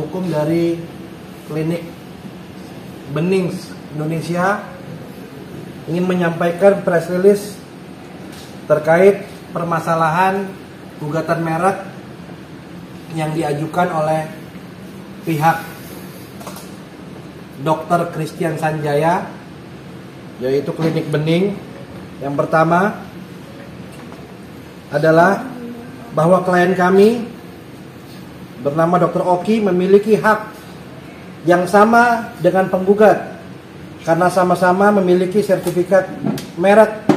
hukum dari Klinik Bening Indonesia ingin menyampaikan press release terkait permasalahan gugatan merek yang diajukan oleh pihak Dr. Christian Sanjaya, yaitu Klinik Bening. Yang pertama adalah bahwa klien kami bernama Dr. Oki memiliki hak yang sama dengan penggugat karena sama-sama memiliki sertifikat merek,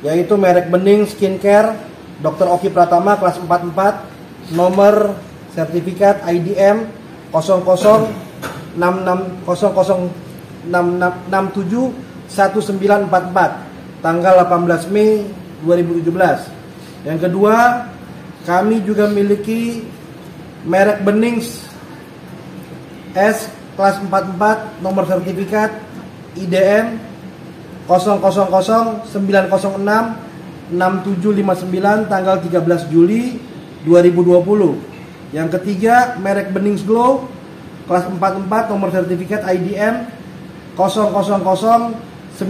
yaitu merek Bening Skincare Dr. Oki Pratama kelas 44, nomor sertifikat IDM 00671944 tanggal 18 Mei 2017. Yang kedua, kami juga memiliki merek Bening S kelas 44, nomor sertifikat IDM 0009066759 tanggal 13 Juli 2020. Yang ketiga, merek Bening Glow kelas 44, nomor sertifikat IDM 000959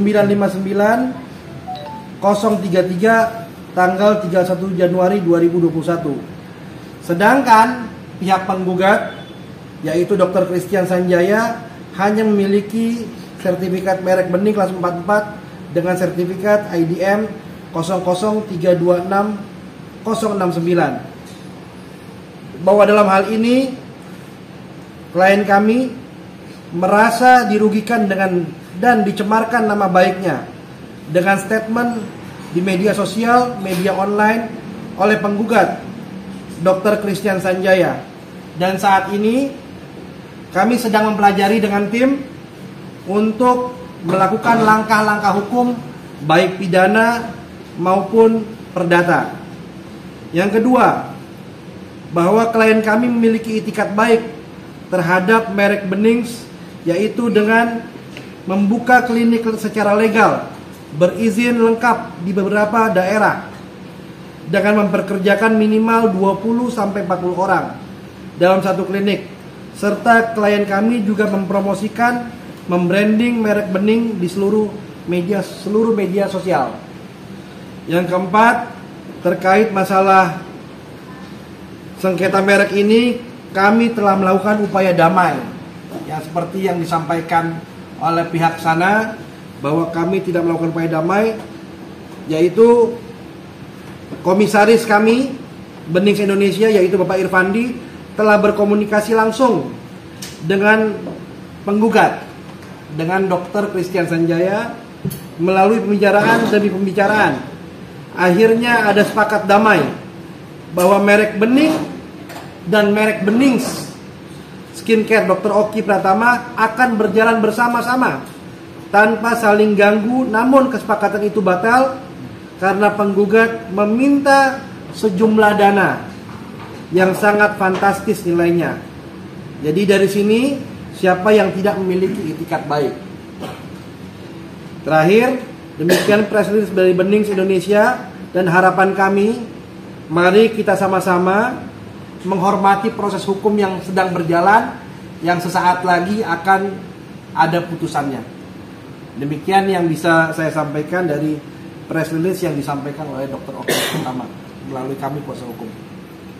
033 tanggal 31 Januari 2021. Sedangkan pihak penggugat, yaitu Dr. Christian Sanjaya, hanya memiliki sertifikat merek Bening kelas 44 dengan sertifikat IDM 003260069. Bahwa dalam hal ini klien kami merasa dirugikan dan dicemarkan nama baiknya dengan statement di media sosial, media online oleh penggugat Dr. Christian Sanjaya. Dan saat ini kami sedang mempelajari dengan tim untuk melakukan langkah-langkah hukum baik pidana maupun perdata. Yang kedua, bahwa klien kami memiliki itikat baik terhadap merek Bening, yaitu dengan membuka klinik secara legal berizin lengkap di beberapa daerah dengan memperkerjakan minimal 20-40 orang dalam satu klinik. Serta klien kami juga mempromosikan, membranding merek Bening di seluruh media sosial. Yang keempat, terkait masalah sengketa merek ini, kami telah melakukan upaya damai. Yang seperti yang disampaikan oleh pihak sana, bahwa kami tidak melakukan upaya damai, yaitu komisaris kami Bening Indonesia, yaitu Bapak Irfandi, telah berkomunikasi langsung dengan penggugat, dengan Dr. Christian Sanjaya, melalui pembicaraan demi pembicaraan. Akhirnya ada sepakat damai bahwa merek Bening dan merek Bening Skincare Dr. Oki Pratama akan berjalan bersama-sama tanpa saling ganggu. Namun kesepakatan itu batal karena penggugat meminta sejumlah dana yang sangat fantastis nilainya. Jadi dari sini, siapa yang tidak memiliki itikat baik? Terakhir, demikian press release dari Bening Indonesia, dan harapan kami, mari kita sama-sama menghormati proses hukum yang sedang berjalan, yang sesaat lagi akan ada putusannya. Demikian yang bisa saya sampaikan dari press release yang disampaikan oleh Dr. Oki pertama melalui kami kuasa hukum.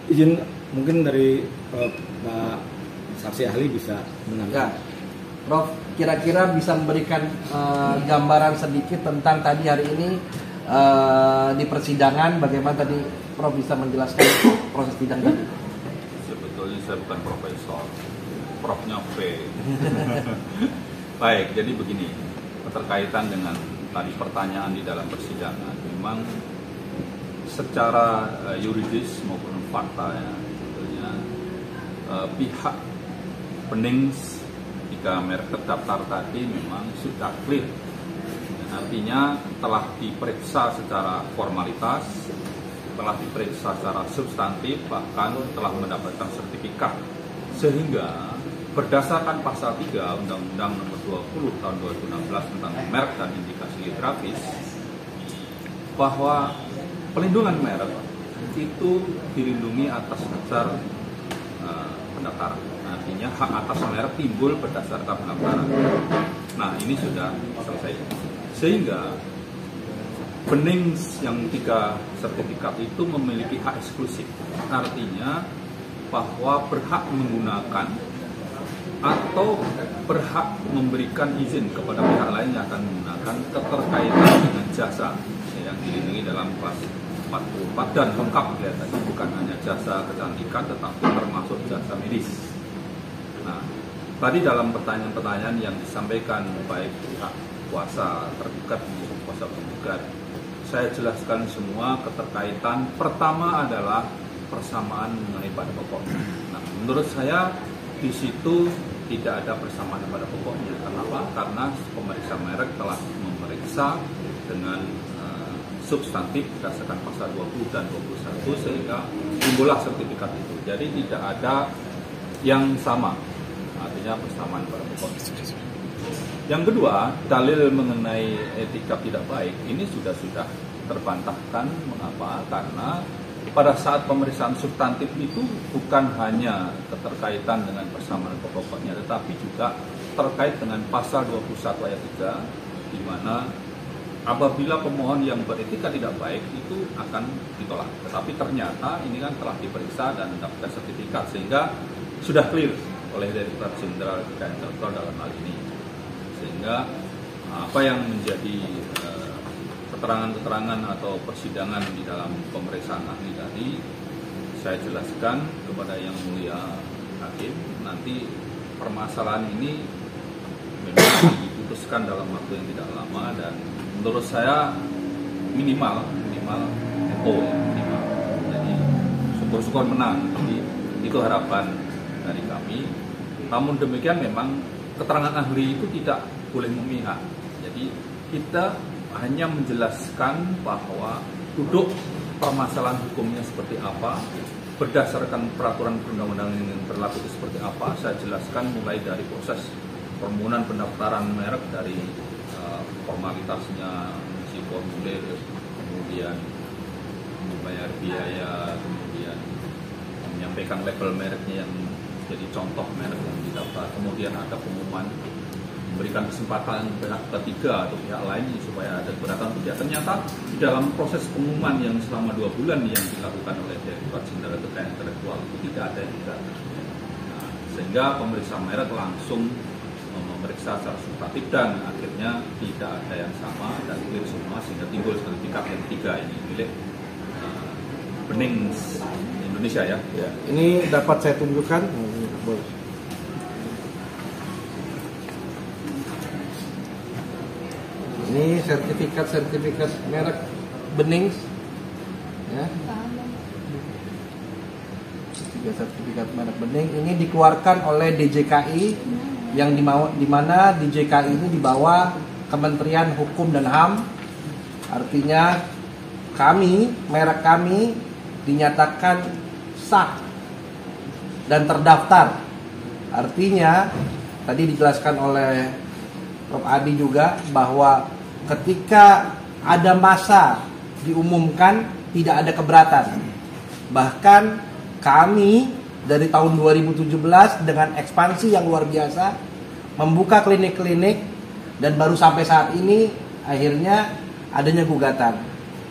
Izin mungkin dari Pak saksi ahli bisa menanggapi. Ya, Prof, kira-kira bisa memberikan gambaran sedikit tentang tadi hari ini di persidangan, bagaimana tadi Prof bisa menjelaskan proses sidang tadi? Sebetulnya saya bukan profesor, Profnya P. Baik, jadi begini, keterkaitan dengan tadi pertanyaan di dalam persidangan, memang secara yuridis maupun fakta ya, sebetulnya pihak Bening jika merek terdaftar tadi memang sudah clear. Artinya telah diperiksa secara formalitas, telah diperiksa secara substantif, bahkan telah mendapatkan sertifikat. Sehingga berdasarkan pasal 3 Undang-Undang Nomor 20 Tahun 2016 tentang merek dan indikasi geografis, bahwa pelindungan merek itu dilindungi atas dasar pendaftaran. Artinya hak atas merek timbul berdasarkan pelanggaran. Nah, ini sudah selesai. Sehingga Benings yang 3 sertifikat itu memiliki hak eksklusif. Artinya bahwa berhak menggunakan atau berhak memberikan izin kepada pihak lain yang akan menggunakan keterkaitan dengan jasa yang dilindungi dalam kelas 44 dan lengkap kelihatannya, bukan hanya jasa kecantikan tetapi termasuk jasa medis. Nah, tadi dalam pertanyaan-pertanyaan yang disampaikan baik pihak kuasa tergugat maupun kuasa penggugat, saya jelaskan semua keterkaitan. Pertama adalah persamaan mengenai pada pokoknya. Nah, menurut saya di situ tidak ada persamaan pada pokoknya. Kenapa? Karena pemeriksa merek telah memeriksa dengan substantif berdasarkan pasal 20 dan 21 sehingga timbullah sertifikat itu. Jadi tidak ada yang sama, artinya persamaan pada pokoknya. Yang kedua, dalil mengenai etika tidak baik ini sudah terbantahkan. Mengapa? Karena pada saat pemeriksaan substantif itu bukan hanya keterkaitan dengan persamaan pokoknya, tetapi juga terkait dengan pasal 21 ayat 3, di mana apabila pemohon yang beretika tidak baik itu akan ditolak. Tetapi ternyata ini kan telah diperiksa dan mendapatkan sertifikat, sehingga sudah clear oleh Direktorat Jenderal Kekayaan Intelektual dalam hal ini. Sehingga apa yang menjadi keterangan-keterangan atau persidangan di dalam pemeriksaan ahli tadi saya jelaskan kepada Yang Mulia Hakim. Nanti permasalahan ini memang diputuskan dalam waktu yang tidak lama dan menurut saya minimal NO ya, minimal. Jadi syukur-syukur menang. Jadi itu harapan dari kami. Namun demikian memang keterangan ahli itu tidak boleh memihak. Jadi kita hanya menjelaskan bahwa duduk permasalahan hukumnya seperti apa, berdasarkan peraturan perundang-undangan yang berlaku itu seperti apa. Saya jelaskan mulai dari proses permohonan pendaftaran merek, dari formalitasnya, mengisi formulir, kemudian membayar biaya, kemudian menyampaikan label mereknya yang jadi contoh merek yang didaftar, kemudian ada pengumuman, memberikan kesempatan pihak ketiga atau pihak lain supaya ada keberatan tidak. Ternyata di dalam proses pengumuman yang selama 2 bulan yang dilakukan oleh Direktorat Jenderal Kekayaan Intelektual itu tidak ada yang didaftar. Nah, sehingga pemeriksa merek langsung memeriksa secara substantif dan akhirnya tidak ada yang sama dan clear semua, sehingga timbul sertifikat yang 3 ini milik Benings Indonesia ya. Ini dapat saya tunjukkan. Ini sertifikat merek Benings, ya. 3 sertifikat merek Benings ini dikeluarkan oleh DJKI yang di mana DJKI ini di bawah Kementerian Hukum dan HAM. Artinya merek kami dinyatakan sah dan terdaftar. Artinya tadi dijelaskan oleh Prof. Adi juga bahwa ketika ada masa diumumkan tidak ada keberatan. Bahkan kami dari tahun 2017 dengan ekspansi yang luar biasa membuka klinik-klinik dan baru sampai saat ini akhirnya adanya gugatan.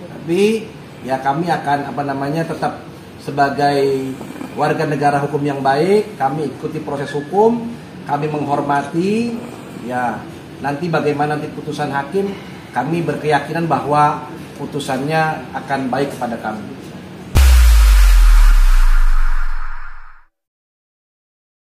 Tapi ya kami akan tetap sebagai warga negara hukum yang baik, kami ikuti proses hukum, kami menghormati ya nanti bagaimana nanti putusan hakim, kami berkeyakinan bahwa putusannya akan baik kepada kami.